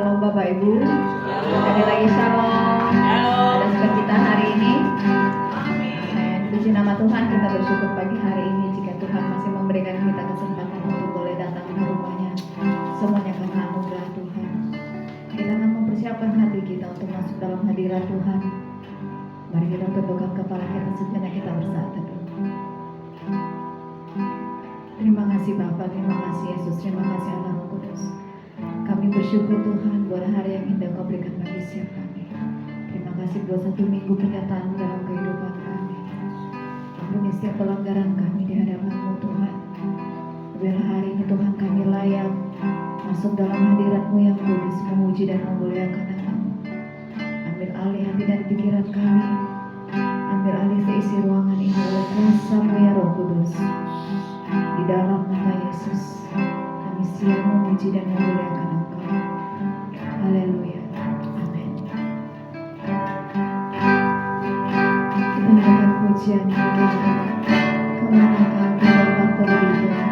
Halo Bapak Ibu, sekali lagi shalom. Ada sukacita hari ini. Amin. Puji nama Tuhan, kita bersyukur pagi hari ini jika Tuhan masih memberikan kita kesempatan untuk boleh datang ke rumahnya. Semuanya karena anugerah Tuhan. Kita akan mempersiapkan hati kita untuk masuk dalam hadirat Tuhan. Mari kita tundukkan kepala kita sejenak, kita bersatu. Terima kasih Bapa, terima kasih Yesus, terima kasih Allah Roh Kudus. Kami bersyukur Tuhan buat hari yang indah Kau berikan bagi setiap kami. Terima kasih buat satu minggu penyertaan dalam kehidupan kami. Ampuni setiap pelanggaran kami di hadapan-Mu Tuhan. Biar hari ini Tuhan kami layak masuk dalam hadirat-Mu yang kudus, memuji dan memuliakan nama-Mu. Ambil alih hati dan pikiran kami. Ambil alih seisi ruangan ini oleh kuasa-Mu ya Roh Kudus. Di dalam nama Yesus kami siap memuji dan memuliakan Engkau. Haleluya. Amin. Kita naikkan pujian kita. Kemanakah Bapa pergi Tuhan?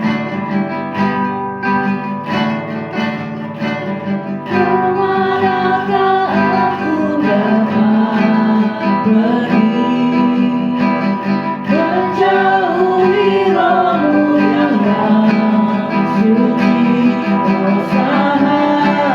Kemanakah aku dapat pergi? Menjauhi Roh-Mu yang suci, Kau sahabat.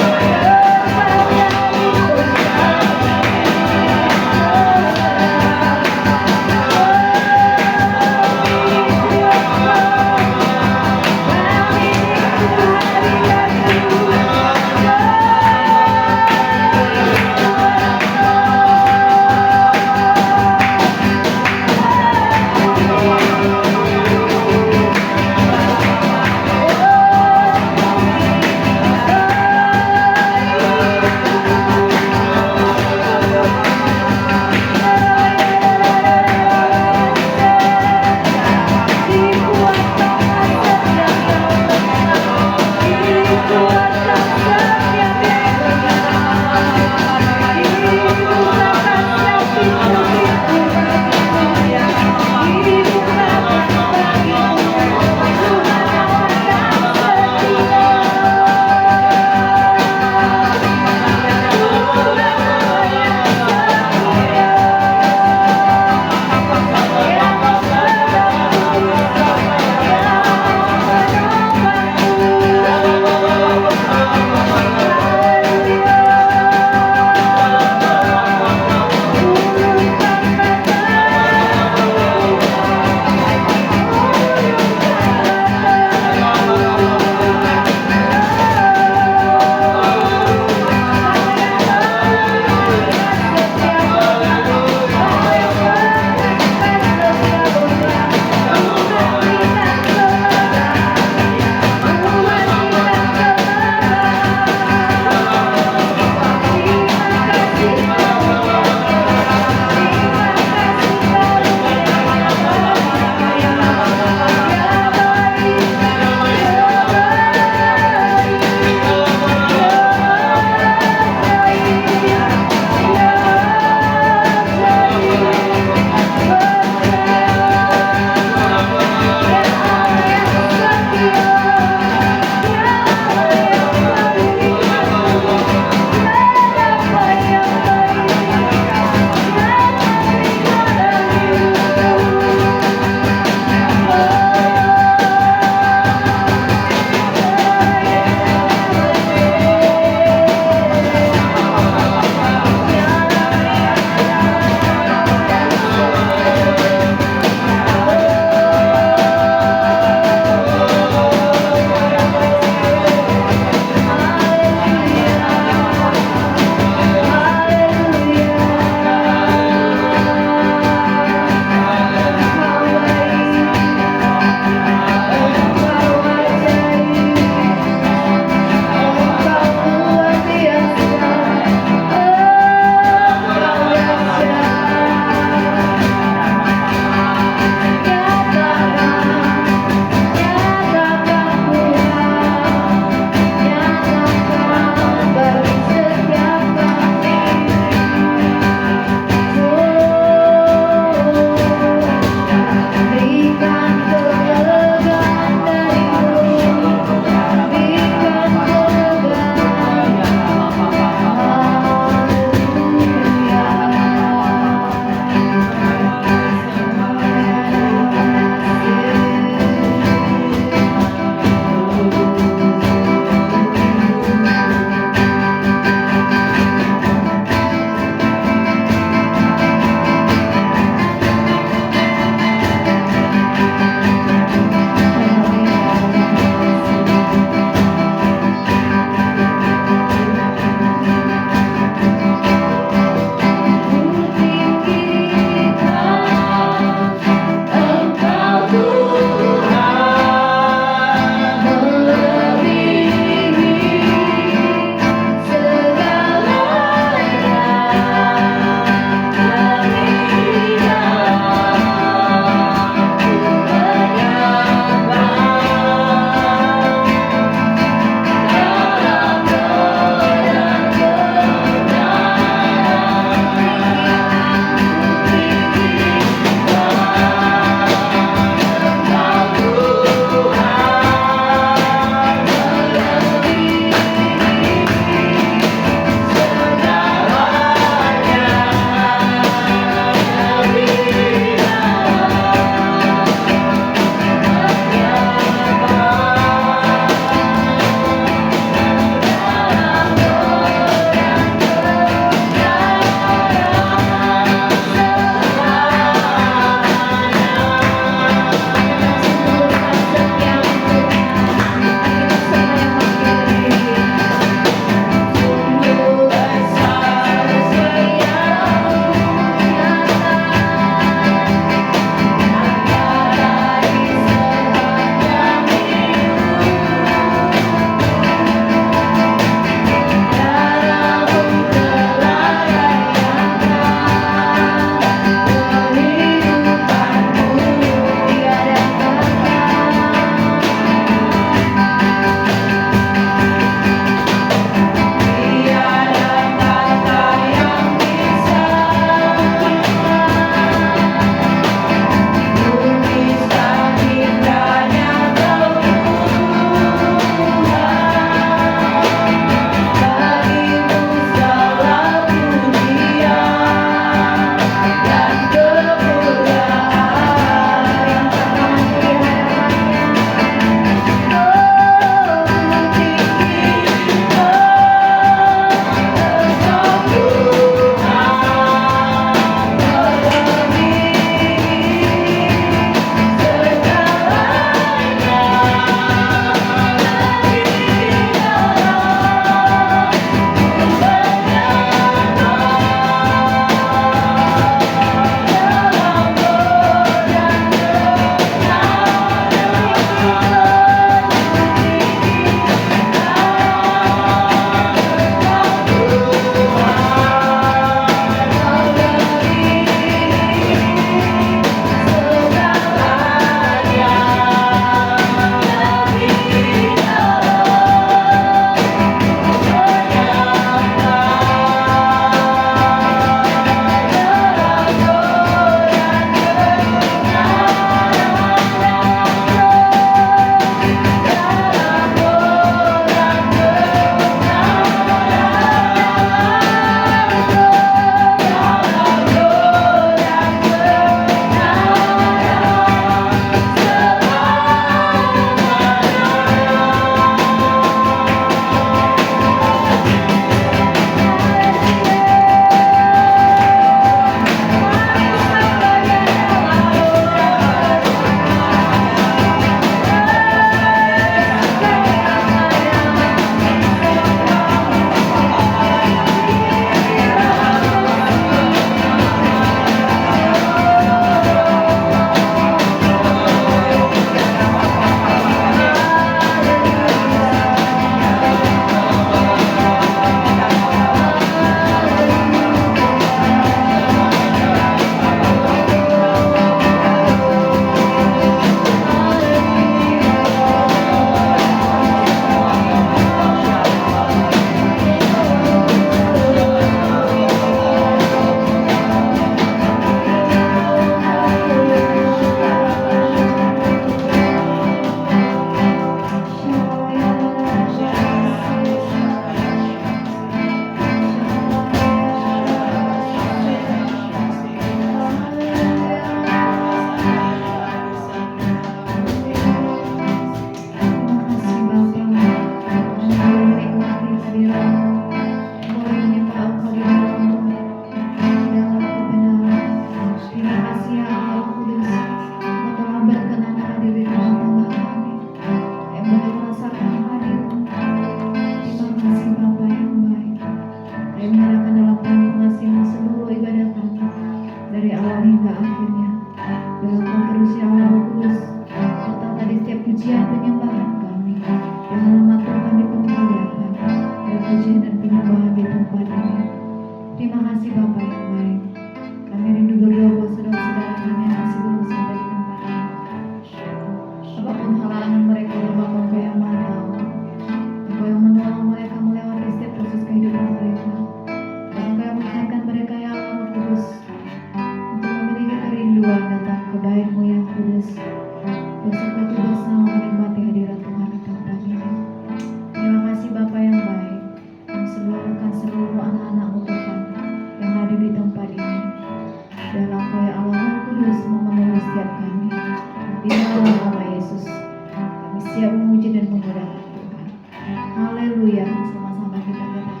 Haleluya. Sama-sama kita katakan.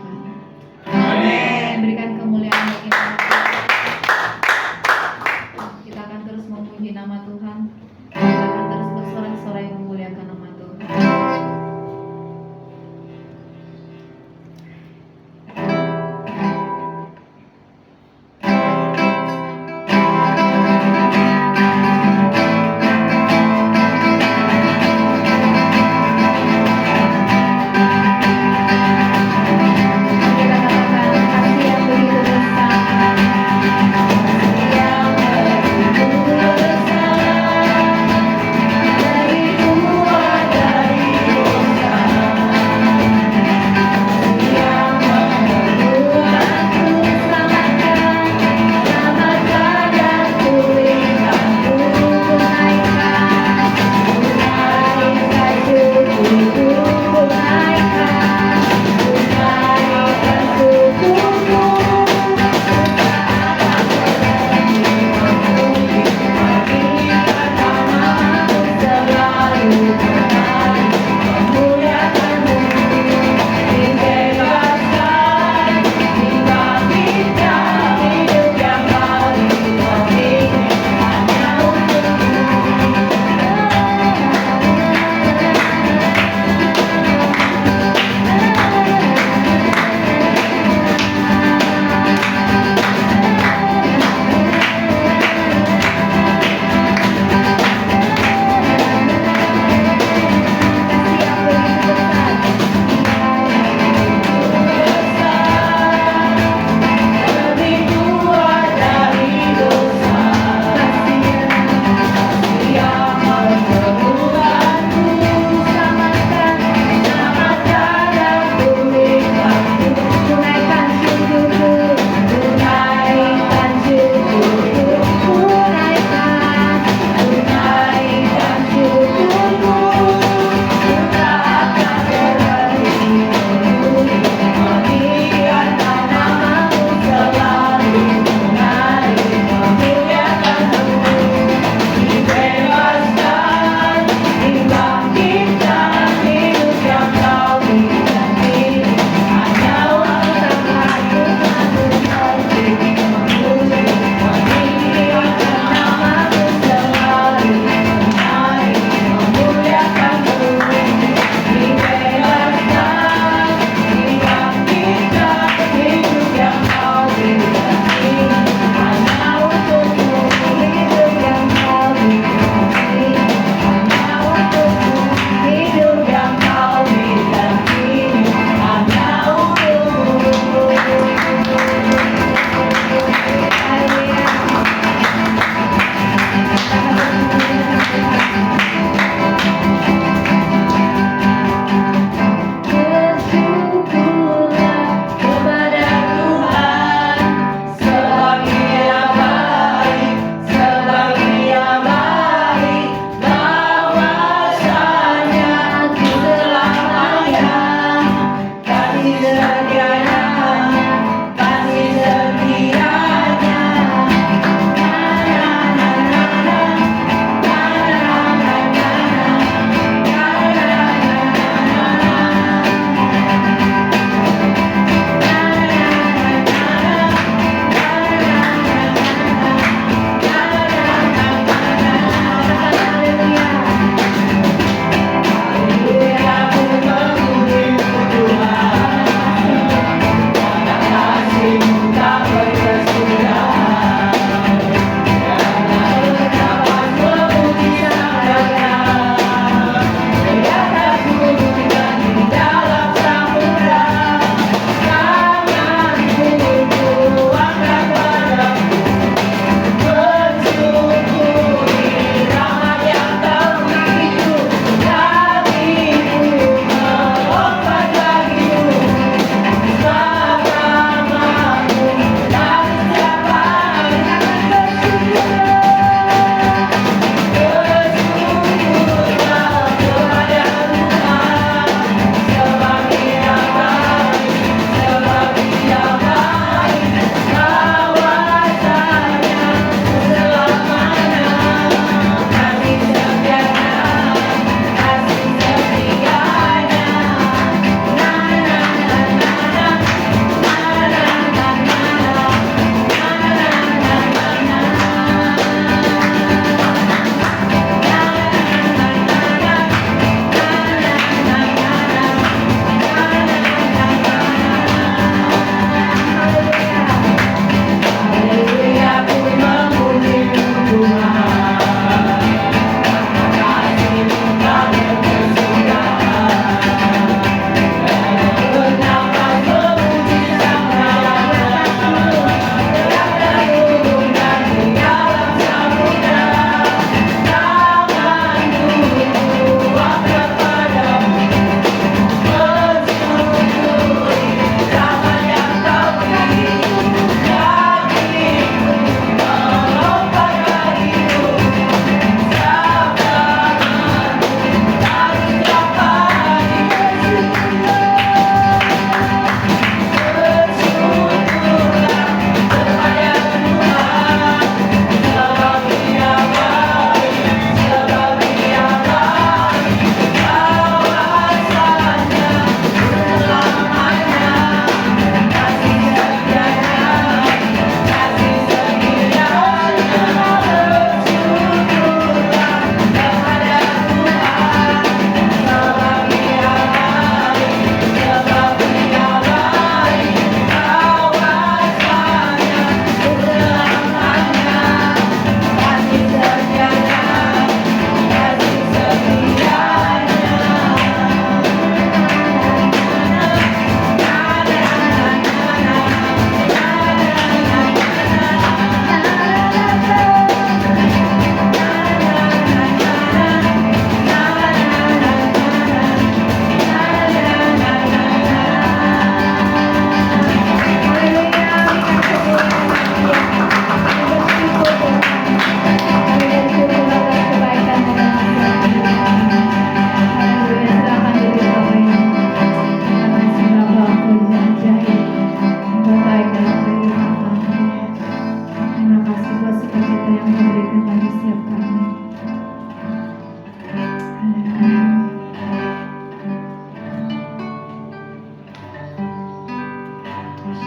Amin. Berikan kemuliaan bagi nama Tuhan. Kita akan terus memuji nama Tuhan. Kita akan terus bersorak-sorai memuliakan nama Tuhan.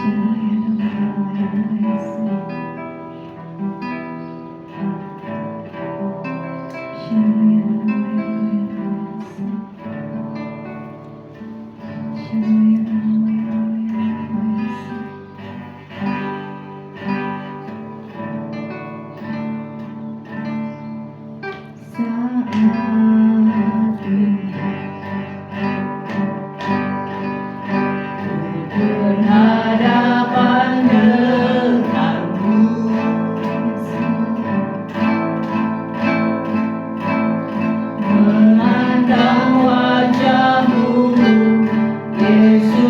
Saat ini berhadapan denganmu, memandang wajahmu, Yesus.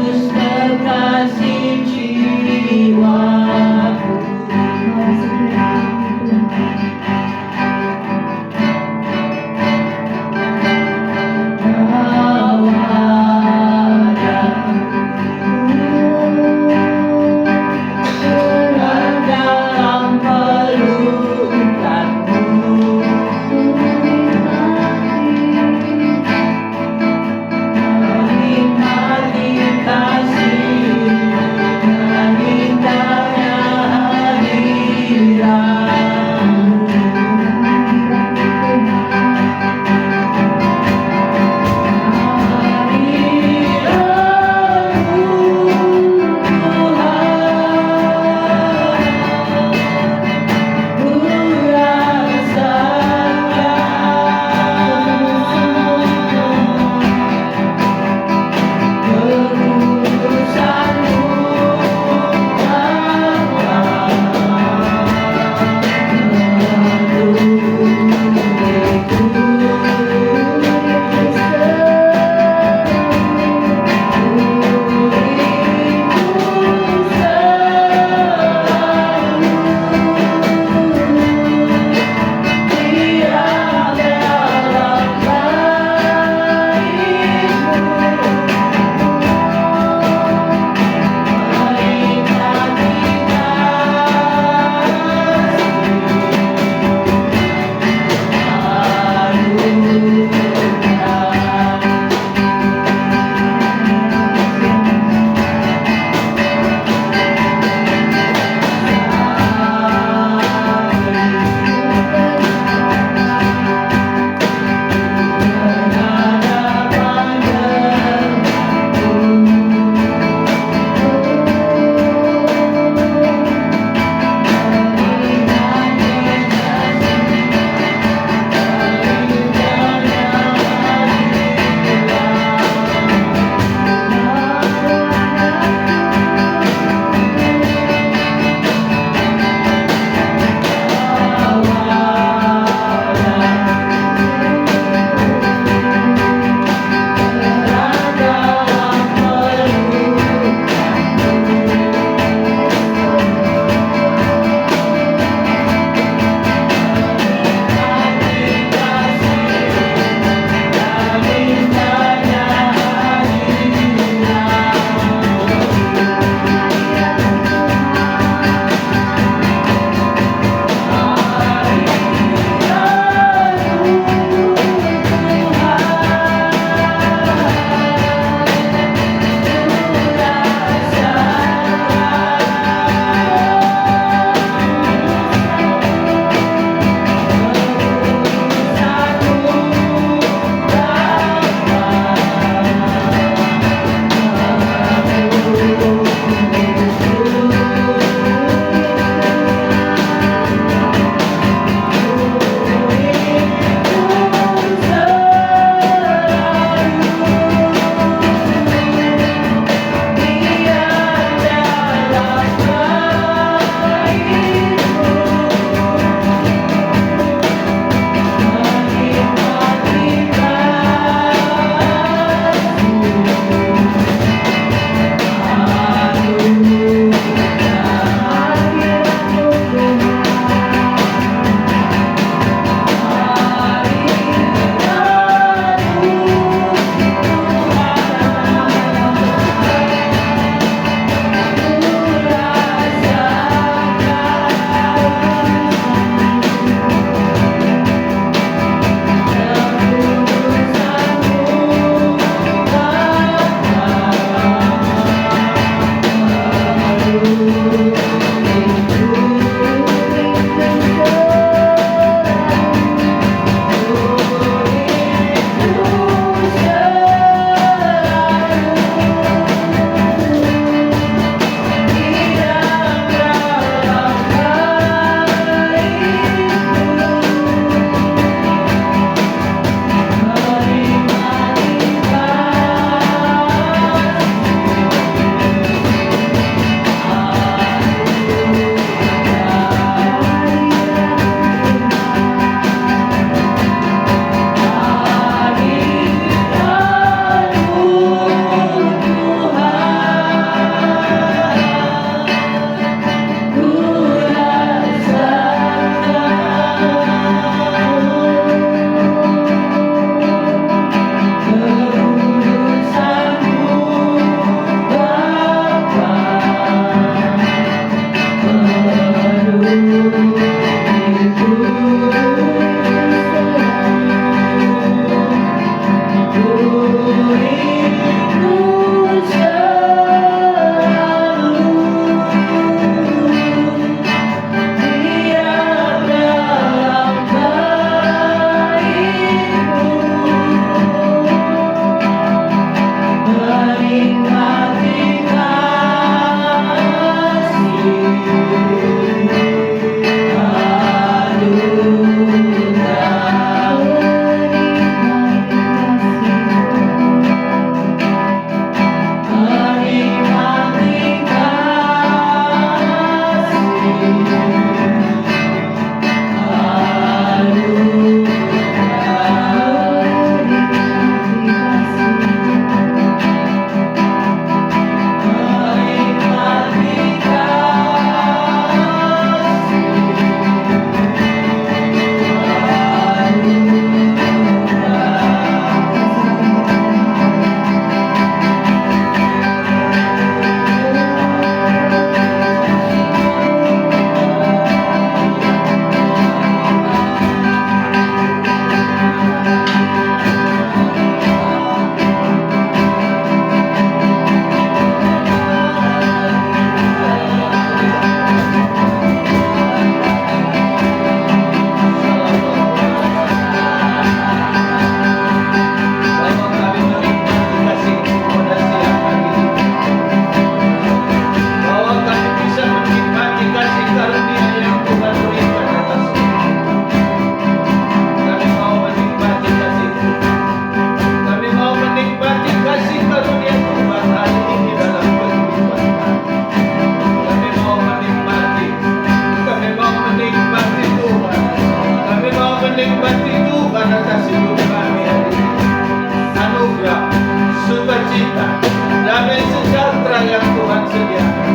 anugerah yang Tuhan sediakan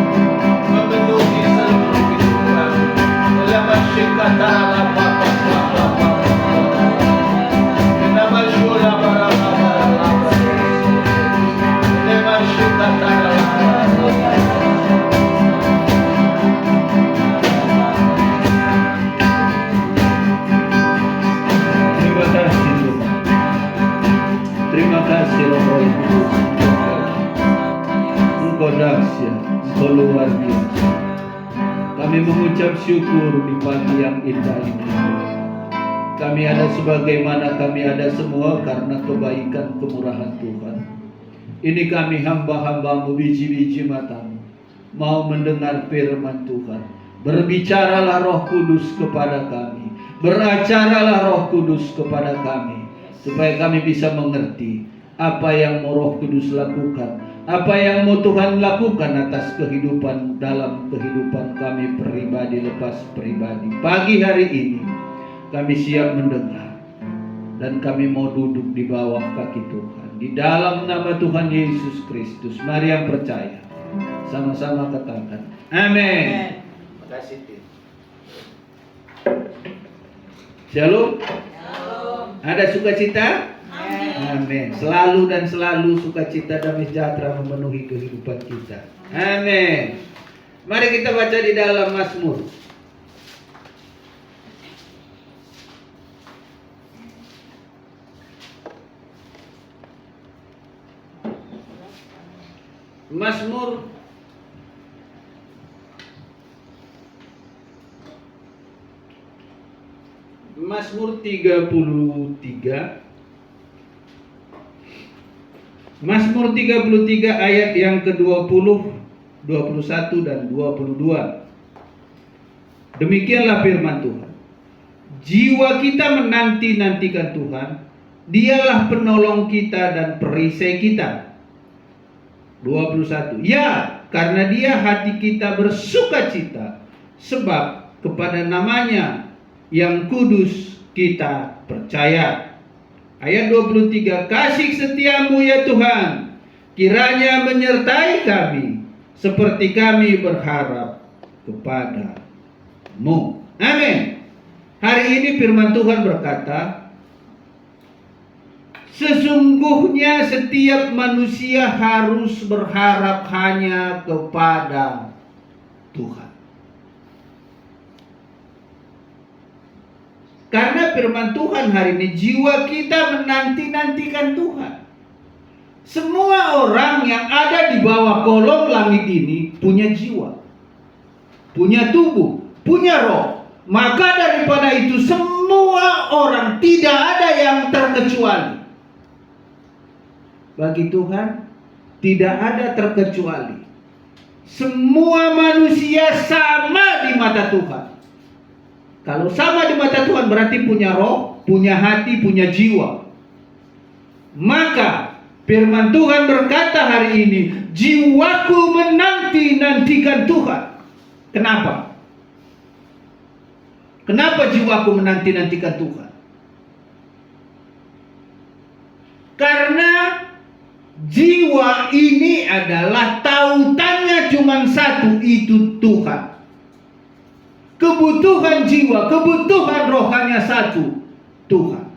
memenuhi seluruh kehidupan. Dalam masyikata ala papa papa nama syula barababa dalam masyikata ala terima kasih Tuhan. Terima kasih Roh Kudus. Engkau dahsyat, Engkau luar biasa. Kami mengucap syukur di pagi yang indah ini. Kami ada sebagaimana kami ada semua karena kebaikan kemurahan Tuhan. Ini kami hamba-hambamu, biji-biji matamu, mau mendengar firman Tuhan. Berbicaralah Roh Kudus kepada kami. Beracaralah Roh Kudus kepada kami, supaya kami bisa mengerti apa yang mau Roh Kudus lakukan, apa yang mau Tuhan lakukan atas kehidupan, dalam kehidupan kami pribadi lepas pribadi. Pagi hari ini kami siap mendengar, dan kami mau duduk di bawah kaki Tuhan. Di dalam nama Tuhan Yesus Kristus, mari yang percaya sama-sama katakan amin. Terima kasih Tim. Shalom. Ada sukacita? Amin. Selalu dan selalu sukacita dan sejahtera memenuhi kehidupan kita. Amin. Mari kita baca di dalam Mazmur. Mazmur 33. Mazmur 33 ayat yang ke-20, 21 dan 22. Demikianlah firman Tuhan. Jiwa kita menanti-nantikan Tuhan, Dialah penolong kita dan perisai kita. 21. Ya, karena Dia hati kita bersukacita, sebab kepada namanya yang kudus kita percaya. Ayat 23. Kasih setiamu ya Tuhan, kiranya menyertai kami, seperti kami berharap kepadamu. Amin. Hari ini firman Tuhan berkata, sesungguhnya setiap manusia harus berharap hanya kepada Tuhan. Karena firman Tuhan hari ini, jiwa kita menanti-nantikan Tuhan. Semua orang yang ada di bawah kolong langit ini punya jiwa, punya tubuh, punya roh. Maka daripada itu semua orang, tidak ada yang terkecuali. Bagi Tuhan tidak ada terkecuali. Semua manusia sama di mata Tuhan. Kalau sama di mata Tuhan berarti punya roh, punya hati, punya jiwa. Maka firman Tuhan berkata hari ini, jiwaku menanti-nantikan Tuhan. Kenapa? Kenapa jiwaku menanti-nantikan Tuhan? Karena jiwa ini adalah tautannya cuma satu, itu Tuhan. Kebutuhan jiwa, kebutuhan rohanya satu, Tuhan.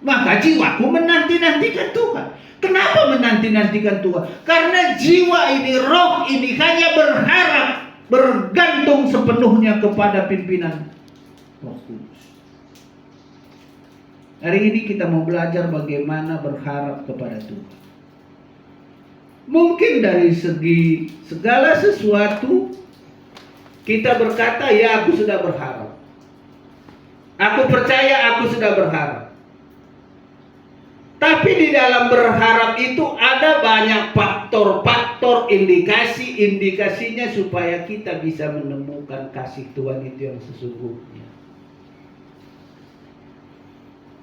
Maka jiwaku menanti-nantikan Tuhan. Kenapa menanti-nantikan Tuhan? Karena jiwa ini, roh ini hanya berharap, bergantung sepenuhnya kepada pimpinan Roh Kudus. Hari ini kita mau belajar bagaimana berharap kepada Tuhan. Mungkin dari segi segala sesuatu kita berkata, ya aku sudah berharap. Aku percaya aku sudah berharap. Tapi di dalam berharap itu ada banyak faktor-faktor, indikasinya supaya kita bisa menemukan kasih Tuhan itu yang sesungguhnya.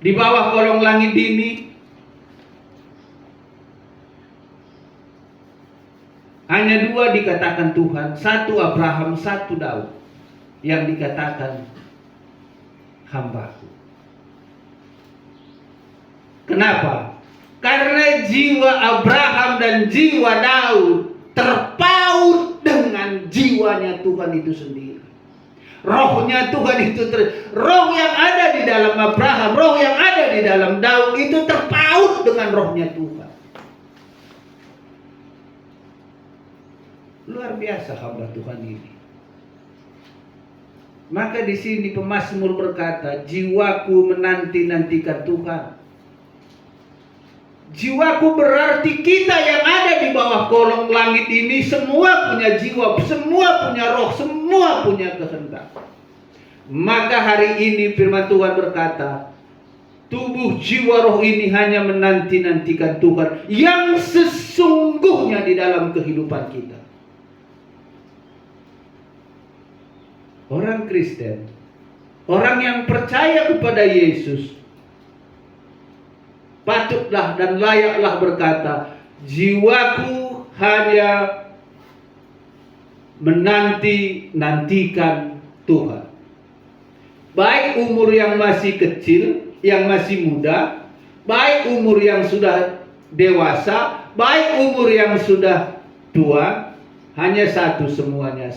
Di bawah kolong langit ini hanya dua dikatakan Tuhan, satu Abraham, satu Daud, yang dikatakan hambaku. Kenapa? Karena jiwa Abraham dan jiwa Daud terpaut dengan jiwanya Tuhan itu sendiri. Rohnya Tuhan itu roh yang ada di dalam Abraham, roh yang ada di dalam Daud itu terpaut dengan rohnya Tuhan. Luar biasa hamba Tuhan ini. Maka di sini pemazmur berkata, jiwaku menanti-nantikan Tuhan. Jiwaku berarti kita yang ada di bawah kolong langit ini semua punya jiwa, semua punya roh, semua punya kehendak. Maka hari ini firman Tuhan berkata, tubuh jiwa roh ini hanya menanti-nantikan Tuhan yang sesungguhnya di dalam kehidupan kita. Orang Kristen, orang yang percaya kepada Yesus, patutlah dan layaklah berkata, jiwaku hanya menanti-nantikan Tuhan. Baik umur yang masih kecil, yang masih muda, baik umur yang sudah dewasa, baik umur yang sudah tua, hanya satu semuanya.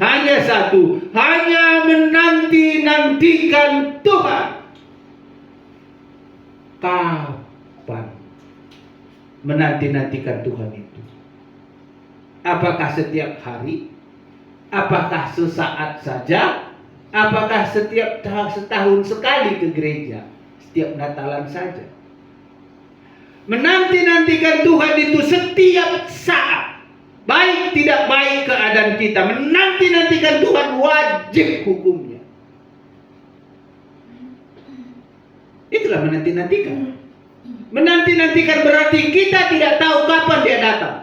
Hanya satu, hanya menanti-nantikan Tuhan. Kapan menanti-nantikan Tuhan itu? Apakah setiap hari? Apakah sesaat saja? Apakah setiap setahun sekali ke gereja? Setiap Natalan saja? Menanti-nantikan Tuhan itu setiap saat. Baik tidak baik keadaan kita, menanti-nantikan Tuhan wajib hukumnya. Itulah menanti-nantikan. Menanti-nantikan berarti kita tidak tahu kapan dia datang.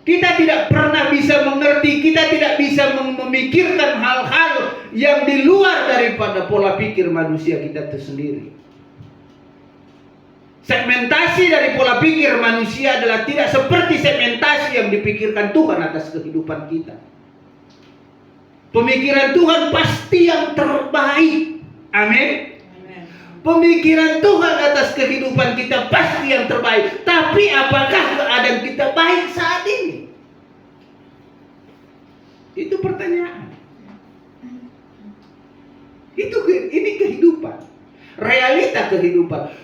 Kita tidak pernah bisa mengerti, kita tidak bisa memikirkan hal-hal yang di luar daripada pola pikir manusia kita itu sendiri. Segmentasi dari pola pikir manusia adalah tidak seperti segmentasi yang dipikirkan Tuhan atas kehidupan kita. Pemikiran Tuhan pasti yang terbaik. Amin. Pemikiran Tuhan atas kehidupan kita pasti yang terbaik. Tapi apakah keadaan kita baik saat ini? Itu pertanyaan. Ini kehidupan. Realita kehidupan.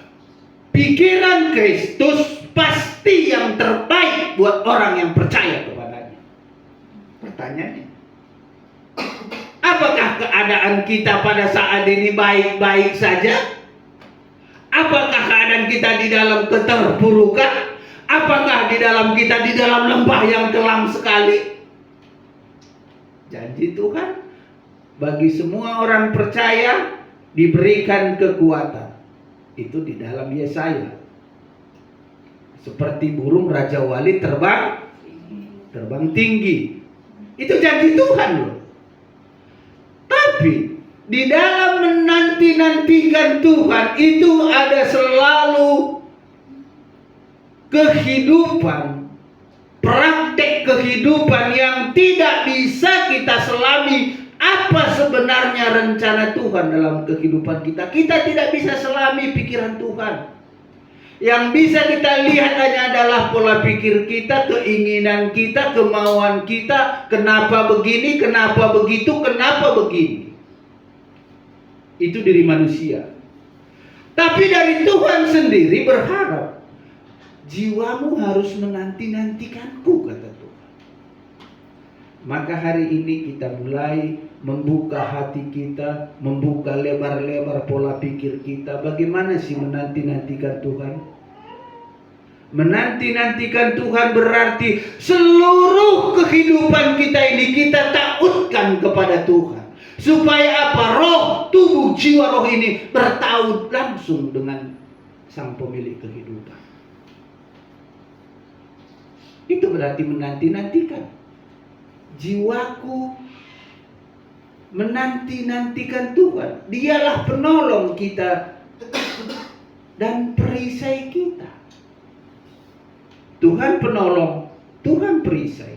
Pikiran Kristus pasti yang terbaik buat orang yang percaya kepadanya. Pertanyaannya, apakah keadaan kita pada saat ini baik-baik saja? Apakah keadaan kita di dalam keterpurukan? Apakah di dalam kita di dalam lembah yang kelam sekali? Janji Tuhan bagi semua orang percaya diberikan kekuatan. Itu di dalam Yesaya. Seperti burung Raja Walid terbang tinggi. Itu janji Tuhan loh. Tapi di dalam menanti-nantikan Tuhan itu ada selalu kehidupan, praktek kehidupan yang tidak bisa kita selami. Apa sebenarnya rencana Tuhan dalam kehidupan kita? Kita tidak bisa selami pikiran Tuhan. Yang bisa kita lihat hanya adalah pola pikir kita, keinginan kita, kemauan kita. Kenapa begini, kenapa begitu, kenapa begini. Itu diri manusia. Tapi dari Tuhan sendiri berharap, jiwamu harus menanti-nantikanku, kata Tuhan. Maka hari ini kita mulai membuka hati kita, membuka lebar-lebar pola pikir kita. Bagaimana sih menanti-nantikan Tuhan? Menanti-nantikan Tuhan berarti seluruh kehidupan kita ini kita tautkan kepada Tuhan. Supaya apa? Roh, tubuh, jiwa roh ini bertaut langsung dengan Sang Pemilik kehidupan. Itu berarti menanti-nantikan. Jiwaku menanti-nantikan Tuhan. Dialah penolong kita dan perisai kita. Tuhan penolong, Tuhan perisai.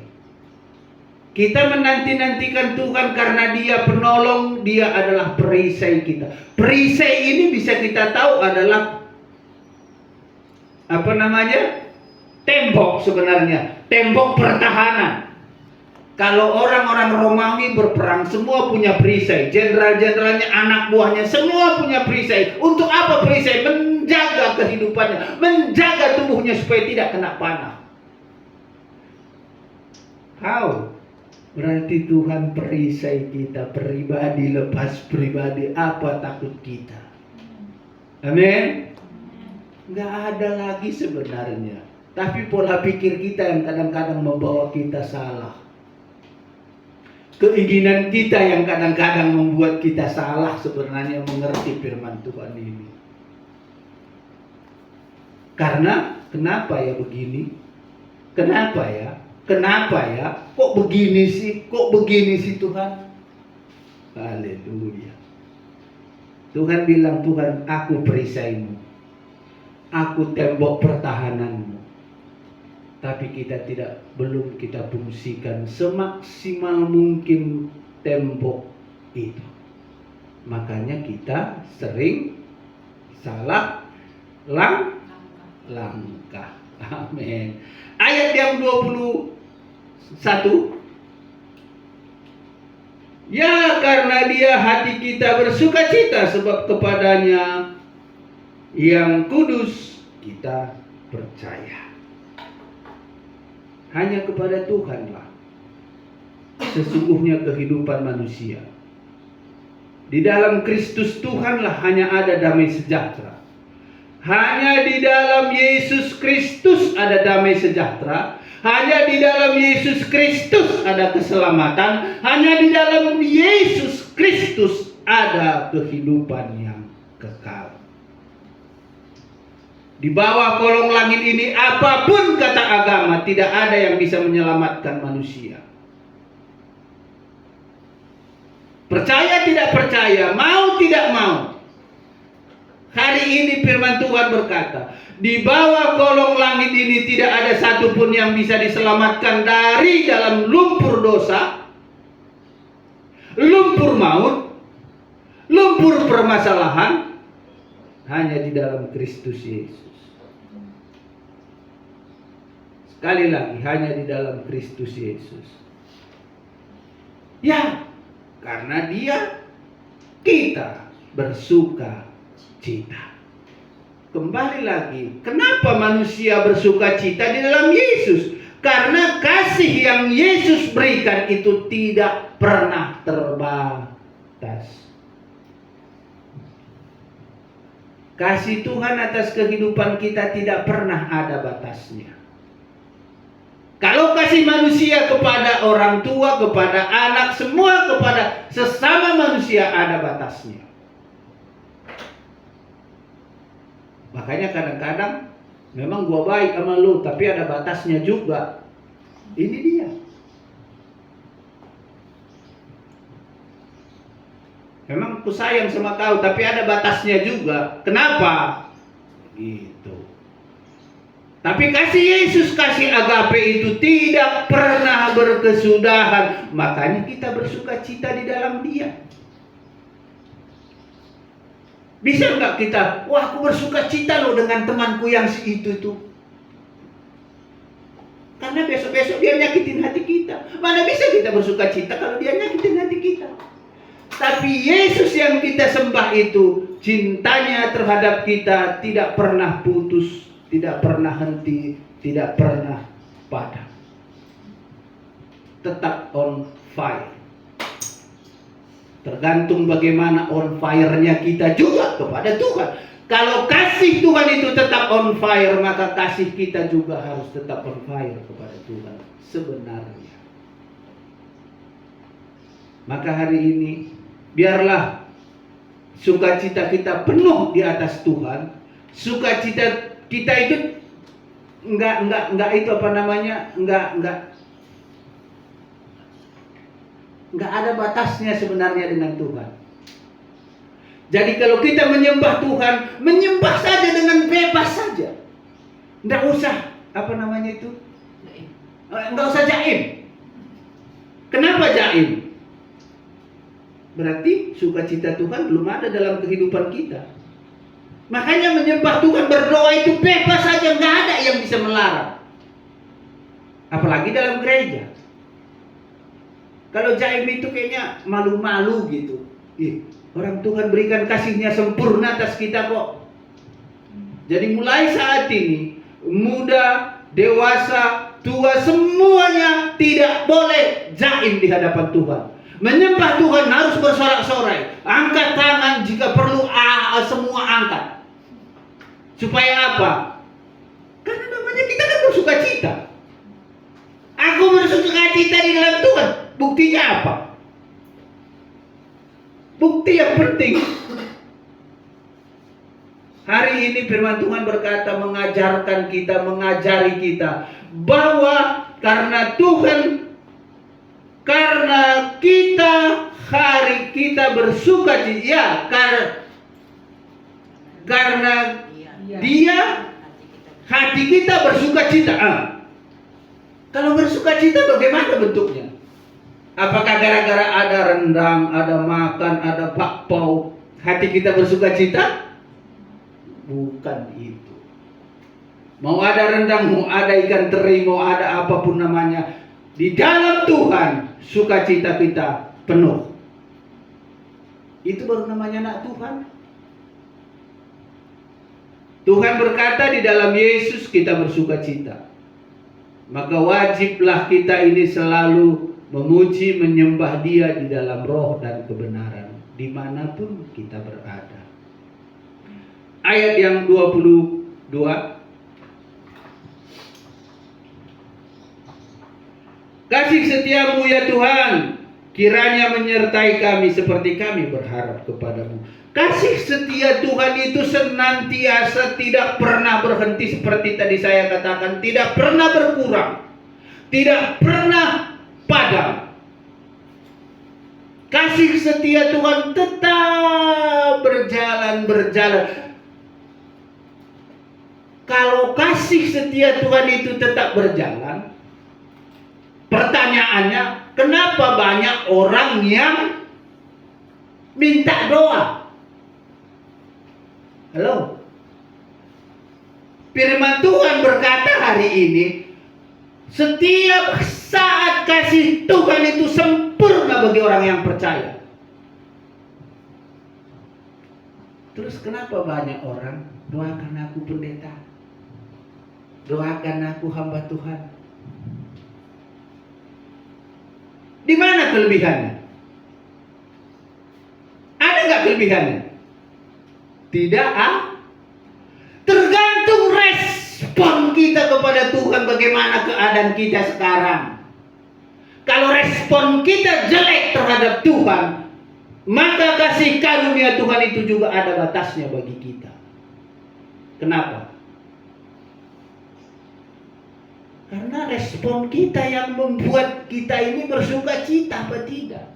Kita menanti-nantikan Tuhan karena Dia penolong, Dia adalah perisai kita. Perisai ini bisa kita tahu adalah apa namanya? Tembok sebenarnya, tembok pertahanan. Kalau orang-orang Romawi berperang, semua punya perisai. Jenderal-jenderalnya, anak buahnya, semua punya perisai. Untuk apa perisai? Menjaga kehidupannya, menjaga tubuhnya supaya tidak kena panah. How? Berarti Tuhan perisai kita, pribadi lepas pribadi, apa takut kita? Amin? Nggak ada lagi sebenarnya. Tapi pola pikir kita yang kadang-kadang membawa kita salah. Keinginan kita yang kadang-kadang membuat kita salah sebenarnya mengerti firman Tuhan ini. Karena kenapa ya begini? Kenapa ya? Kenapa ya? Kok begini sih? Kok begini sih Tuhan? Haleluya. Tuhan bilang, Tuhan, aku perisaimu. Aku tembok pertahananmu. Tapi kita belum kita fungsikan semaksimal mungkin tembok itu. Makanya kita sering salah langkah. Amin. Ayat yang 21. Ya, karena dia hati kita bersukacita sebab kepadanya yang kudus kita percaya. Hanya kepada Tuhanlah sesungguhnya kehidupan manusia. Di dalam Kristus Tuhanlah hanya ada damai sejahtera. Hanya di dalam Yesus Kristus ada damai sejahtera. Hanya di dalam Yesus Kristus ada keselamatan. Hanya di dalam Yesus Kristus ada kehidupan yang kekal. Di bawah kolong langit ini apapun kata agama, tidak ada yang bisa menyelamatkan manusia. Percaya tidak percaya, mau tidak mau. Hari ini firman Tuhan berkata, di bawah kolong langit ini tidak ada satupun yang bisa diselamatkan dari dalam lumpur dosa, lumpur maut, lumpur permasalahan, hanya di dalam Kristus Yesus. Sekali lagi, hanya di dalam Kristus Yesus. Ya, karena dia, kita bersuka cita. Kembali lagi, kenapa manusia bersuka cita di dalam Yesus? Karena kasih yang Yesus berikan itu tidak pernah terbatas. Kasih Tuhan atas kehidupan kita tidak pernah ada batasnya. Kalau kasih manusia kepada orang tua, kepada anak, semua kepada sesama manusia ada batasnya. Makanya kadang-kadang memang gua baik sama lu, tapi ada batasnya juga. Ini dia. Memang aku sayang sama kau, tapi ada batasnya juga. Kenapa? Gitu. Tapi kasih Yesus, kasih agape itu tidak pernah berkesudahan. Makanya kita bersuka cita di dalam Dia. Bisa nggak kita, wah aku bersuka cita loh dengan temanku yang si itu. Karena besok-besok dia nyakitin hati kita. Mana bisa kita bersuka cita kalau dia nyakitin hati kita. Tapi Yesus yang kita sembah itu, cintanya terhadap kita tidak pernah putus, tidak pernah henti, tidak pernah padam. Tetap on fire. Tergantung bagaimana on fire-nya kita juga kepada Tuhan. Kalau kasih Tuhan itu tetap on fire, maka kasih kita juga harus tetap on fire kepada Tuhan sebenarnya. Maka hari ini biarlah sukacita kita penuh di atas Tuhan. Sukacita kita itu enggak itu apa namanya? Enggak ada batasnya sebenarnya dengan Tuhan. Jadi kalau kita menyembah Tuhan, menyembah saja dengan bebas saja. Enggak usah apa namanya itu? Enggak usah jaim. Kenapa jaim? Berarti sukacita Tuhan belum ada dalam kehidupan kita. Makanya menyembah Tuhan, berdoa itu bebas saja, nggak bisa melarang. Apalagi dalam gereja. Kalau jaim itu kayaknya malu-malu gitu. Orang Tuhan berikan kasih-Nya sempurna atas kita kok. Jadi mulai saat ini, muda, dewasa, tua, semuanya tidak boleh jaim di hadapan Tuhan. Menyembah Tuhan harus bersorak-sorai. Angkat tangan jika perlu, semua angkat. Supaya apa? Karena namanya kita kan bersuka cita. Aku bersuka cita di dalam Tuhan. Buktinya apa? Bukti yang penting. Hari ini firman Tuhan berkata, mengajarkan kita, mengajari kita bahwa karena Tuhan, karena kita hari kita bersuka cita, ya, karena Dia hati kita bersuka cita. Kalau bersuka cita bagaimana bentuknya? Apakah gara-gara ada rendang, ada makan, ada bakpao, hati kita bersuka cita? Bukan itu. Mau ada rendang, mau ada ikan teri, mau ada apapun namanya, di dalam Tuhan sukacita kita penuh. Itu baru namanya anak Tuhan. Tuhan berkata di dalam Yesus kita bersuka cita. Maka wajiblah kita ini selalu memuji, menyembah Dia di dalam roh dan kebenaran, dimanapun kita berada. Ayat yang 22. Kasih setiamu ya Tuhan, kiranya menyertai kami seperti kami berharap kepadamu. Kasih setia Tuhan itu senantiasa, tidak pernah berhenti, seperti tadi saya katakan, tidak pernah berkurang, tidak pernah padam. Kasih setia Tuhan tetap berjalan. Kalau kasih setia Tuhan itu tetap berjalan, pertanyaannya, kenapa banyak orang yang minta doa? Halo? Firman Tuhan berkata hari ini, setiap saat kasih Tuhan itu sempurna bagi orang yang percaya. Terus kenapa banyak orang, doakan aku pendeta, doakan aku hamba Tuhan. Di mana kelebihannya? Ada nggak kelebihannya? Tidak, tergantung respon kita kepada Tuhan, bagaimana keadaan kita sekarang. Kalau respon kita jelek terhadap Tuhan, maka kasih karunia Tuhan itu juga ada batasnya bagi kita. Kenapa? Karena respon kita yang membuat kita ini bersuka cita apa tidak.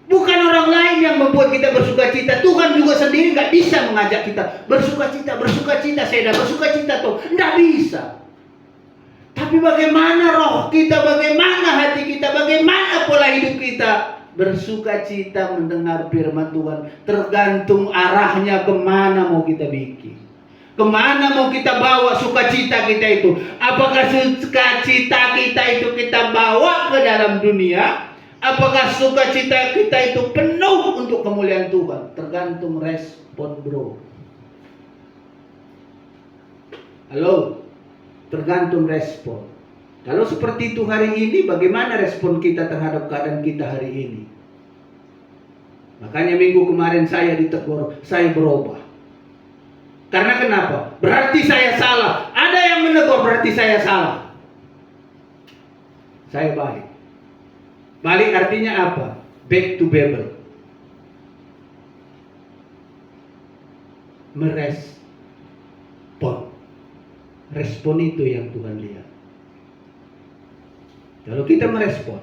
Bukan orang lain yang membuat kita bersuka cita. Tuhan juga sendiri nggak bisa mengajak kita bersuka cita. Saya dah bersuka cita tuh, nggak bisa. Tapi bagaimana roh kita, bagaimana hati kita, bagaimana pola hidup kita bersuka cita mendengar firman Tuhan, tergantung arahnya kemana mau kita bikin. Kemana mau kita bawa sukacita kita itu? Apakah sukacita kita itu kita bawa ke dalam dunia? Apakah sukacita kita itu penuh untuk kemuliaan Tuhan? Tergantung respon, bro. Halo? Tergantung respon. Kalau seperti itu hari ini, bagaimana respon kita terhadap keadaan kita hari ini? Makanya minggu kemarin saya ditegur, saya berubah. Karena kenapa? Berarti saya salah. Ada yang menegur, berarti saya salah. Saya balik. Balik artinya apa? Back to Bible. Merespon. Respon itu yang Tuhan lihat. Kalau kita merespon,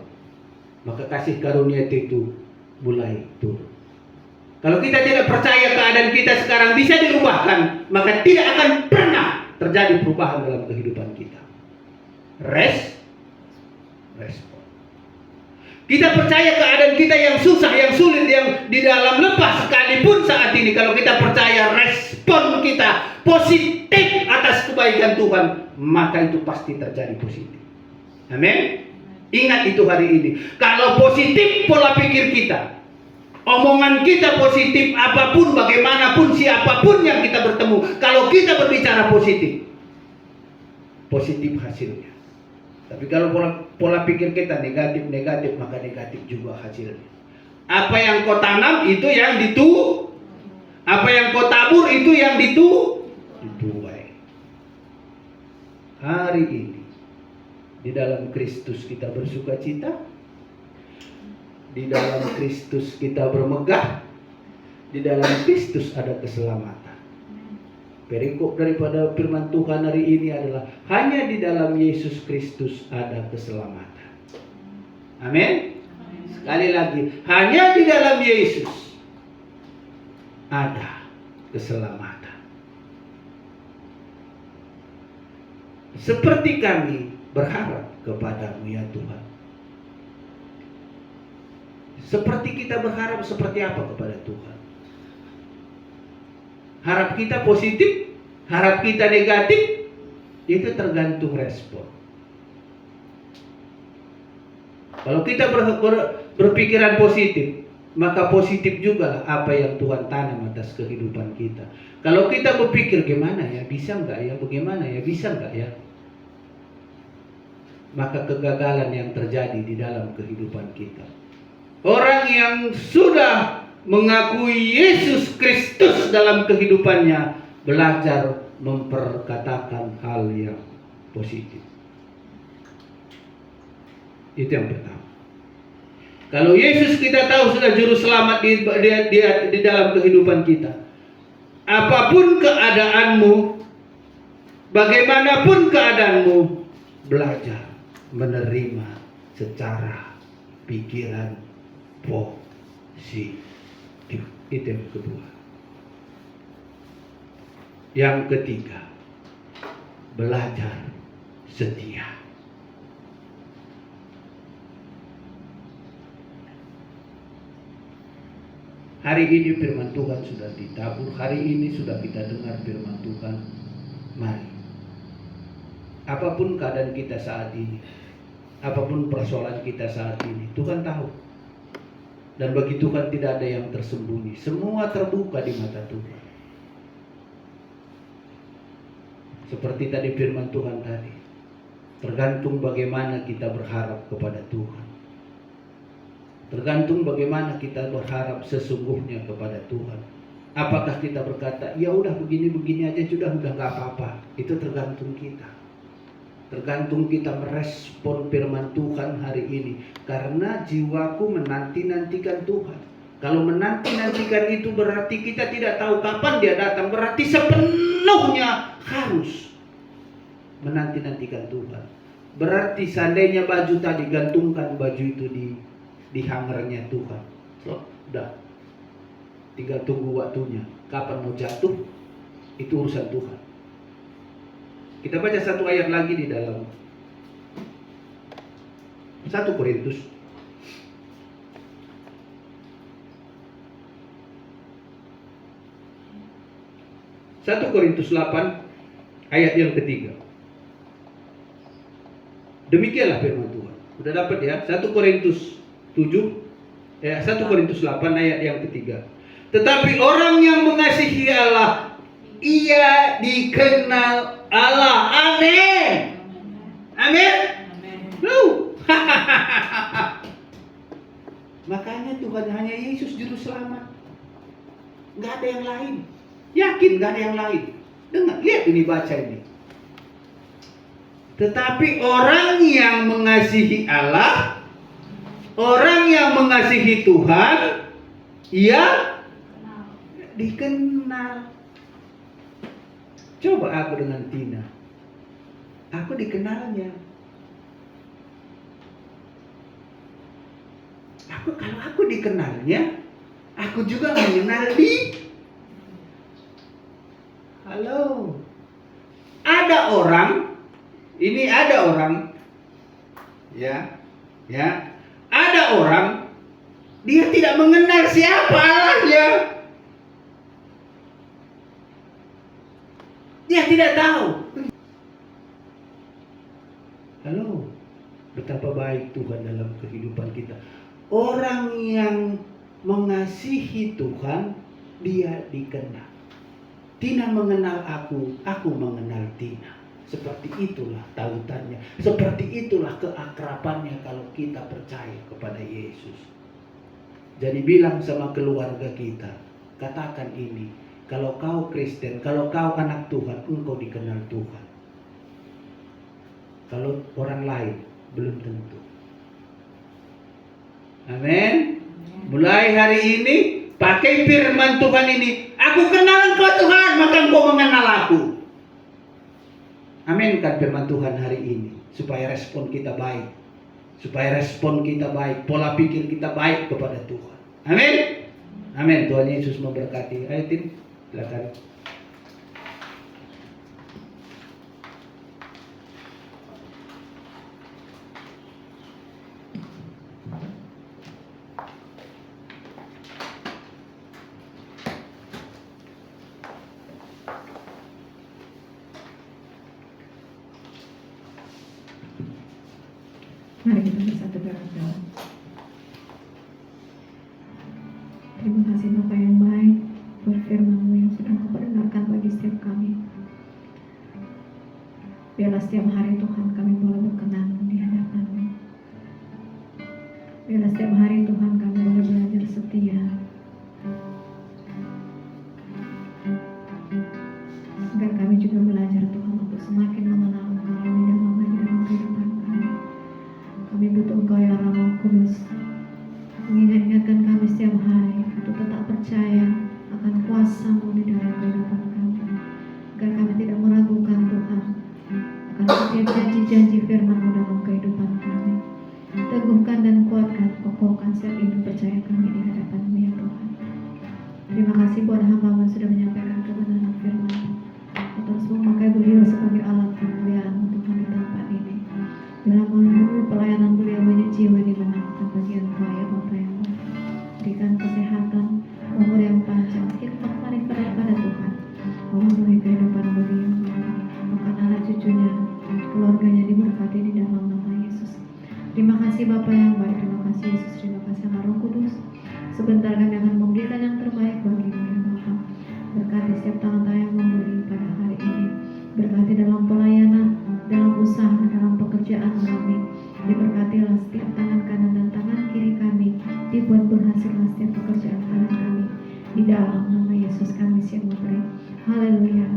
maka kasih karunia itu mulai turun. Kalau kita tidak percaya keadaan kita sekarang bisa dirubahkan, maka tidak akan pernah terjadi perubahan dalam kehidupan kita. Respon. Kita percaya keadaan kita yang susah, yang sulit, yang di dalam lepas sekalipun saat ini, kalau kita percaya respon kita positif atas atas kebaikan Tuhan, maka itu pasti terjadi positif. Amin. Ingat itu hari ini. Kalau positif pola pikir kita, omongan kita positif, apapun, bagaimanapun, siapapun yang kita bertemu, kalau kita berbicara positif, positif hasilnya. Tapi kalau pola pikir kita negatif, maka negatif juga hasilnya. Apa yang kau tanam itu yang apa yang kau tabur itu yang dituai. Hari ini di dalam Kristus kita bersuka cita, di dalam Kristus kita bermegah, di dalam Kristus ada keselamatan. Perikop daripada firman Tuhan hari ini adalah hanya di dalam Yesus Kristus ada keselamatan. Amin. Sekali lagi, hanya di dalam Yesus ada keselamatan. Seperti kami berharap kepadamu ya Tuhan. Seperti kita berharap seperti apa kepada Tuhan? Harap kita positif, harap kita negatif, itu tergantung respon. Kalau kita berpikiran positif, maka positif juga apa yang Tuhan tanam atas kehidupan kita. Kalau kita berpikir gimana ya, bisa nggak ya, bagaimana ya, bisa nggak ya, maka kegagalan yang terjadi di dalam kehidupan kita. Orang yang sudah mengakui Yesus Kristus dalam kehidupannya, belajar memperkatakan hal yang positif. Itu yang pertama. Kalau Yesus kita tahu sudah juru selamat di dalam kehidupan kita, apapun keadaanmu, bagaimanapun keadaanmu, belajar menerima secara pikiran positif. Itu yang kedua. Yang ketiga, belajar setia. Hari ini firman Tuhan sudah ditabur, hari ini sudah kita dengar firman Tuhan. Mari, apapun keadaan kita saat ini, apapun persoalan kita saat ini, Tuhan tahu. Dan bagi Tuhan tidak ada yang tersembunyi. Semua terbuka di mata Tuhan. Seperti tadi firman Tuhan tadi, tergantung bagaimana kita berharap kepada Tuhan. Tergantung bagaimana kita berharap sesungguhnya kepada Tuhan. Apakah kita berkata, ya udah begini-begini aja sudah nggak apa-apa. Itu tergantung kita. Tergantung kita merespon firman Tuhan hari ini. Karena jiwaku menanti-nantikan Tuhan. Kalau menanti-nantikan itu berarti kita tidak tahu kapan dia datang. Berarti sepenuhnya harus menanti-nantikan Tuhan. Berarti seandainya baju tadi, gantungkan baju itu di hangernya Tuhan. So, udah. Tinggal tunggu waktunya. Kapan mau jatuh, itu urusan Tuhan. Kita baca satu ayat lagi di dalam 1 Korintus. 1 Korintus 8 ayat yang ketiga. Demikianlah firman Tuhan. Sudah dapat ya? 1 Korintus 1 Korintus 8 ayat yang ketiga. Tetapi orang yang mengasihi Allah, ia dikenal Allah. Amin. Amin. Makanya Tuhan hanya Yesus juru selamat. Gak ada yang lain. Yakin gak ada yang lain. Dengar, lihat ini, baca ini. Tetapi orang yang mengasihi Allah, orang yang mengasihi Tuhan, ia dikenal. Coba aku dengan Tina, aku dikenalnya. Kalau aku dikenalnya, aku juga mengenal Halo. Ada orang, ada orang, dia tidak mengenal siapa Allahnya. Dia tidak tahu. Halo, betapa baik Tuhan dalam kehidupan kita. Orang yang mengasihi Tuhan, dia dikenal. Tina mengenal aku mengenal Tina. Seperti itulah tautannya, seperti itulah keakrabannya kalau kita percaya kepada Yesus. Jadi bilang sama keluarga kita, katakan ini, kalau kau Kristen, kalau kau anak Tuhan, engkau dikenal Tuhan. Kalau orang lain, belum tentu. Amin. Mulai hari ini, pakai firman Tuhan ini. Aku kenal engkau Tuhan, maka engkau mengenal aku. Amin kan firman Tuhan hari ini. Supaya respon kita baik. Supaya respon kita baik. Pola pikir kita baik kepada Tuhan. Amin. Amin. Tuhan Yesus memberkati. Ayo Tim, silakan. Mari kita bersatu dalam doa. Terima kasih Bapa yang baik buat firman-Mu yang sudah Kau perdengarkan bagi setiap kami. Biarlah setiap hari Tuhan kami boleh berkenan di hadapan-Mu. Biarlah setiap hari Tuhan kami boleh belajar setia. Agar kami juga belajar Tuhan untuk semakin mengenal Engkau lebih dalam lagi dalam kehidupan kami. Kami butuh Engkau ya Roh Kudus, mengingat-ingatkan kami setiap hari untuk tetap percaya akan kuasa-Mu di dalam kehidupan kami, agar kami tidak meragukan Tuhan akan setiap janji-janji firman-Mu dalam kehidupan kami. Teguhkan dan kuatkan, kokohkan setiap iman percaya kami di hadapan-Mu ya Tuhan. Terima kasih buat hamba-Mu sudah menyampaikan kebenaran firman-Mu. Kau terus memakai beliau sebagai alat kemuliaan-Mu Tuhan di tempat ini. Dalam memenuhi pelayanan beliau banyak jiwa dimenangkan bagi Engkau ya Bapa yang baik. Berikan kesehatan, umur yang panjang, hikmat marifat daripada Tuhan. Memenuhi kehidupan beliau, bahkan anak cucunya, keluarganya diberkati di dalam nama Yesus. Terima kasih Bapa yang baik, terima kasih Yesus, terima kasih anak Roh Kudus. Sebentar kami akan memberikan yang terbaik bagimu ya Bapa. Berkati setiap tangan-tangan yang memberi pada hari ini. Berkati dalam pelayanan, dalam usaha, dalam pekerjaan kami. Diberkatilah setiap tangan kanan dan tangan kiri kami. Dibuat berhasillah setiap pekerjaan tangan kami. Di dalam nama Yesus kami siap memberi. Haleluya.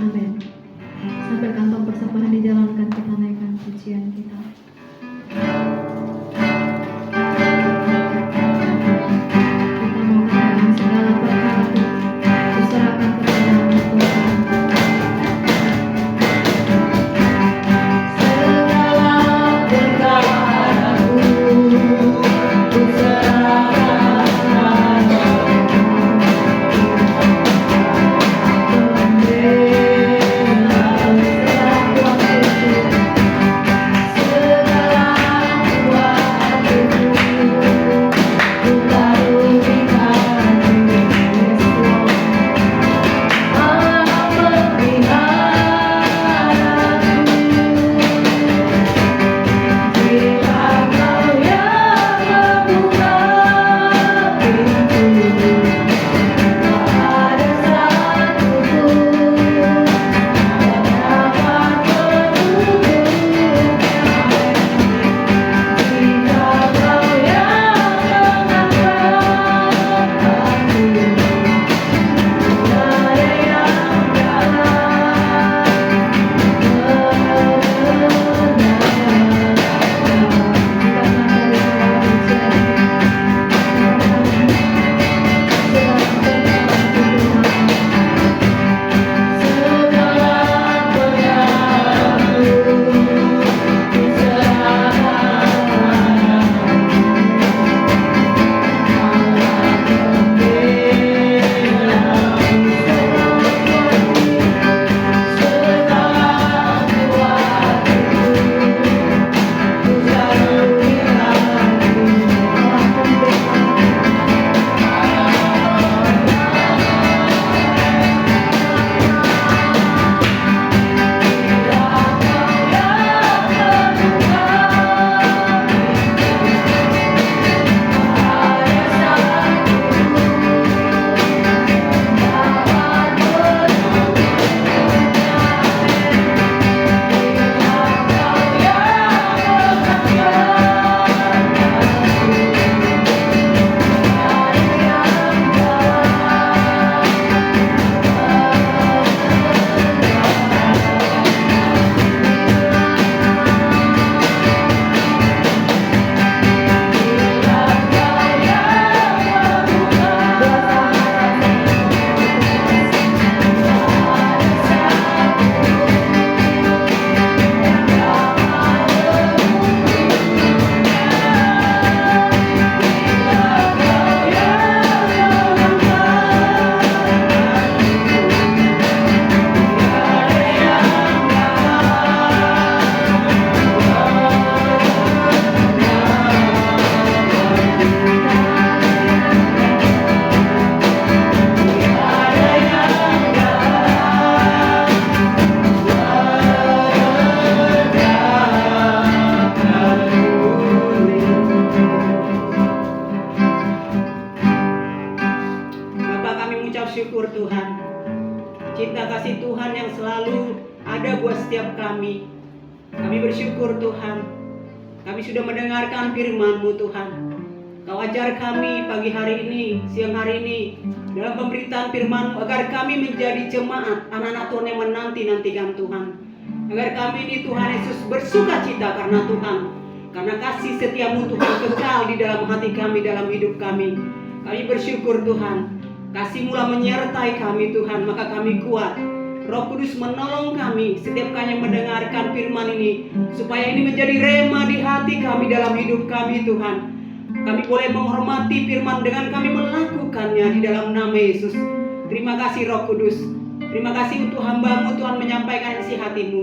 Amin. Sambil kantong persembahan dijalankan, kita naikkan pujian kita. Kita mau katakan segala perkara diserahkan kepada Tuhan. Segala ada buat setiap kami. Kami bersyukur Tuhan, kami sudah mendengarkan firman-Mu Tuhan. Kau ajar kami pagi hari ini, siang hari ini, dalam pemberitaan firman-Mu, agar kami menjadi jemaat, anak-anak Tuhan yang menanti-nantikan Tuhan. Agar kami ini Tuhan Yesus bersuka cita karena Tuhan, karena kasih setia-Mu Tuhan kekal di dalam hati kami, dalam hidup kami. Kami bersyukur Tuhan, kasih mula menyertai kami Tuhan, maka kami kuat. Roh Kudus menolong kami setiap kali mendengarkan firman ini, supaya ini menjadi rema di hati kami, dalam hidup kami Tuhan. Kami boleh menghormati firman dengan kami melakukannya di dalam nama Yesus. Terima kasih Roh Kudus. Terima kasih untuk hamba-Mu Tuhan menyampaikan isi hati-Mu.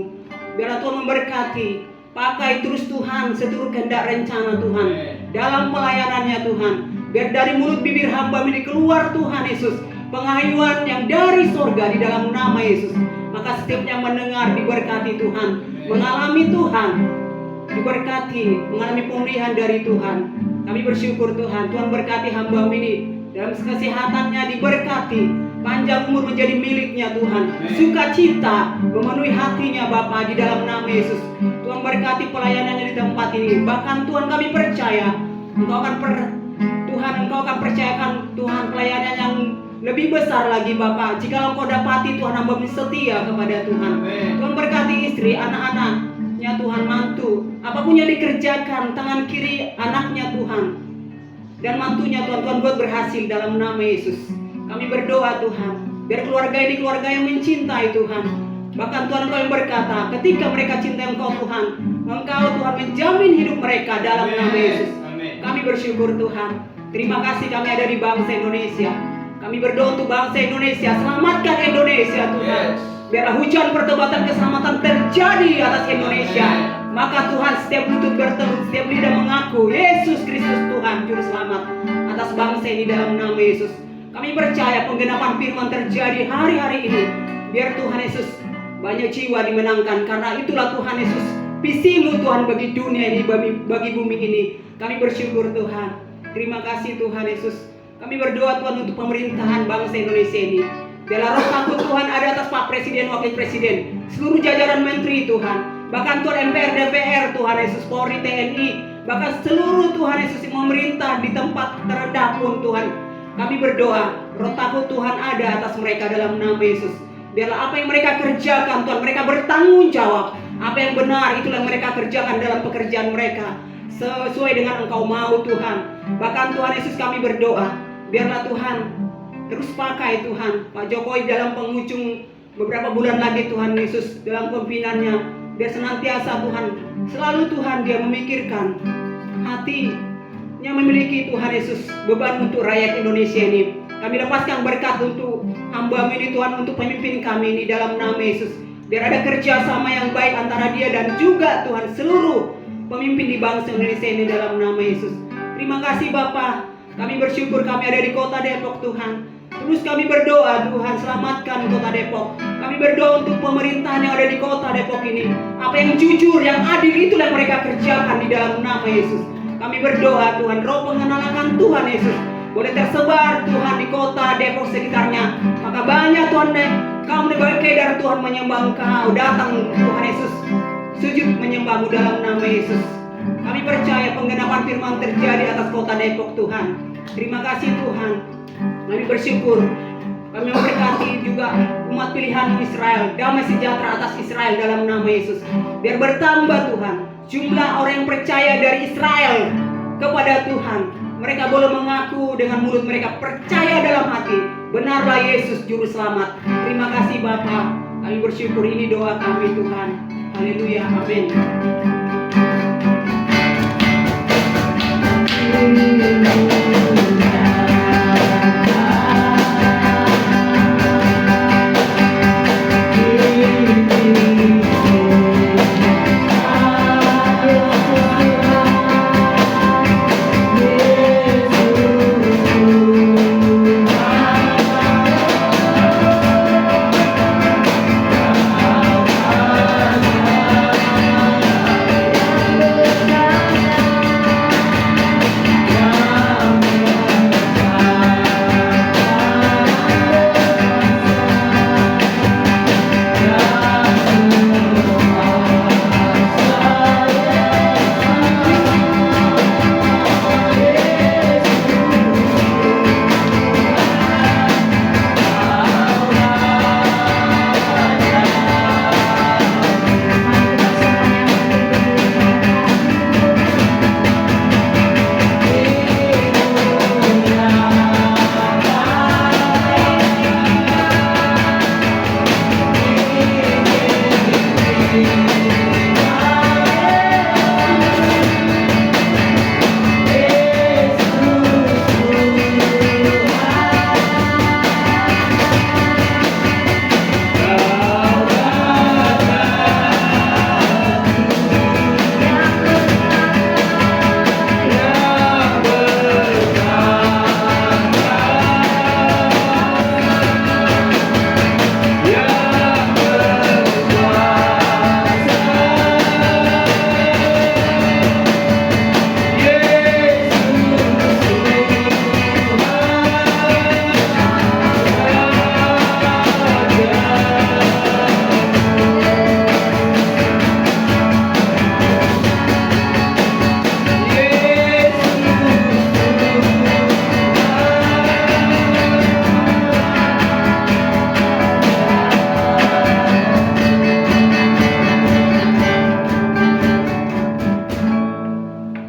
Biarlah Tuhan memberkati. Pakai terus Tuhan seluruh kehendak rencana Tuhan dalam pelayanannya Tuhan. Biar dari mulut bibir hamba ini keluar Tuhan Yesus pengayuan yang dari sorga di dalam nama Yesus. Maka setiap yang mendengar diberkati Tuhan, mengalami Tuhan, diberkati, mengalami pemulihan dari Tuhan. Kami bersyukur Tuhan, Tuhan berkati hamba ini dalam kesehatannya, diberkati, panjang umur menjadi miliknya Tuhan, sukacita memenuhi hatinya Bapa di dalam nama Yesus. Tuhan berkati pelayanannya di tempat ini. Bahkan Tuhan kami percaya Engkau akan percayakan Tuhan pelayanan yang lebih besar lagi Bapa. Jika Engkau dapati Tuhan hamba setia kepada Tuhan. Tuhan berkati istri, anak-anaknya Tuhan, mantu, apapun yang dikerjakan tangan kiri anaknya Tuhan dan mantunya Tuhan buat berhasil dalam nama Yesus. Kami berdoa Tuhan, biar keluarga ini keluarga yang mencintai Tuhan. Bahkan Tuhan Engkau yang berkata, ketika mereka cinta Engkau Tuhan, Engkau Tuhan menjamin hidup mereka dalam nama Yesus. Kami bersyukur Tuhan. Terima kasih kami ada di bangsa Indonesia. Kami berdoa untuk bangsa Indonesia, selamatkan Indonesia Tuhan. Biarlah hujan pertobatan keselamatan terjadi atas Indonesia. Maka Tuhan setiap lutut bertelut, setiap lidah mengaku Yesus Kristus Tuhan Juru Selamat atas bangsa ini dalam nama Yesus. Kami percaya penggenapan firman terjadi hari-hari ini. Biar Tuhan Yesus banyak jiwa dimenangkan, karena itulah Tuhan Yesus visi-Mu Tuhan bagi dunia ini, bagi bumi ini. Kami bersyukur Tuhan. Terima kasih Tuhan Yesus. Kami berdoa Tuhan untuk pemerintahan bangsa Indonesia ini. Biarlah roh takut Tuhan ada atas Pak Presiden, Wakil Presiden, seluruh jajaran menteri Tuhan, bahkan Tuhan MPR, DPR Tuhan Yesus, Polri, TNI, bahkan seluruh Tuhan Yesus yang memerintah di tempat terendah pun Tuhan. Kami berdoa roh takut Tuhan ada atas mereka dalam nama Yesus. Biarlah apa yang mereka kerjakan Tuhan, mereka bertanggung jawab. Apa yang benar itulah yang mereka kerjakan dalam pekerjaan mereka, sesuai dengan Engkau mau Tuhan. Bahkan Tuhan Yesus kami berdoa, biarlah Tuhan terus pakai Tuhan Pak Jokowi dalam penghujung beberapa bulan lagi Tuhan Yesus dalam kepemimpinannya. Biar senantiasa Tuhan, selalu Tuhan dia memikirkan hatinya memiliki Tuhan Yesus beban untuk rakyat Indonesia ini. Kami lepaskan berkat untuk hamba ini Tuhan, untuk pemimpin kami ini dalam nama Yesus. Biar ada kerjasama yang baik antara dia dan juga Tuhan seluruh pemimpin di bangsa Indonesia ini dalam nama Yesus. Terima kasih Bapa. Kami bersyukur kami ada di kota Depok Tuhan. Terus kami berdoa Tuhan, selamatkan kota Depok. Kami berdoa untuk pemerintahan yang ada di kota Depok ini. Apa yang jujur, yang adil itulah yang mereka kerjakan di dalam nama Yesus. Kami berdoa Tuhan, roh pengenalan Tuhan Yesus boleh tersebar Tuhan di kota Depok sekitarnya. Maka banyak Tuhan kamu berkedar Tuhan menyembah Engkau. Datang Tuhan Yesus, sujud menyembah-Mu dalam nama Yesus. Kami percaya penggenapan firman terjadi atas kota Depok Tuhan. Terima kasih Tuhan. Kami bersyukur. Kami memberkati juga umat pilihan Israel. Damai sejahtera atas Israel dalam nama Yesus. Biar bertambah Tuhan jumlah orang yang percaya dari Israel kepada Tuhan. Mereka boleh mengaku dengan mulut mereka, percaya dalam hati, benarlah Yesus Juru Selamat. Terima kasih Bapa. Kami bersyukur, ini doa kami Tuhan. Haleluya, amin.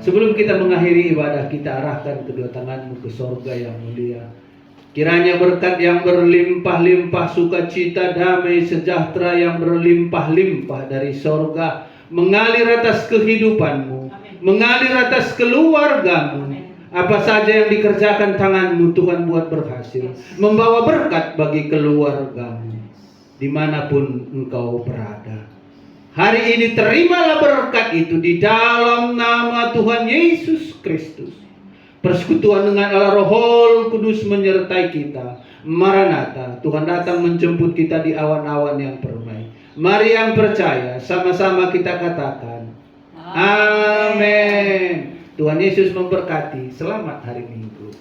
Sebelum kita mengakhiri ibadah, kita arahkan kedua tanganmu ke sorga yang mulia. Kiranya berkat yang berlimpah-limpah, sukacita, damai, sejahtera yang berlimpah-limpah dari sorga mengalir atas kehidupanmu, mengalir atas keluargamu. Apa saja yang dikerjakan tanganmu, Tuhan buat berhasil, membawa berkat bagi keluargamu dimanapun engkau berada. Hari ini terimalah berkat itu di dalam nama Tuhan Yesus Kristus. Persekutuan dengan Allah Roh Kudus menyertai kita. Maranatha, Tuhan datang menjemput kita di awan-awan yang permai. Mari yang percaya, sama-sama kita katakan amin. Tuhan Yesus memberkati. Selamat hari Minggu.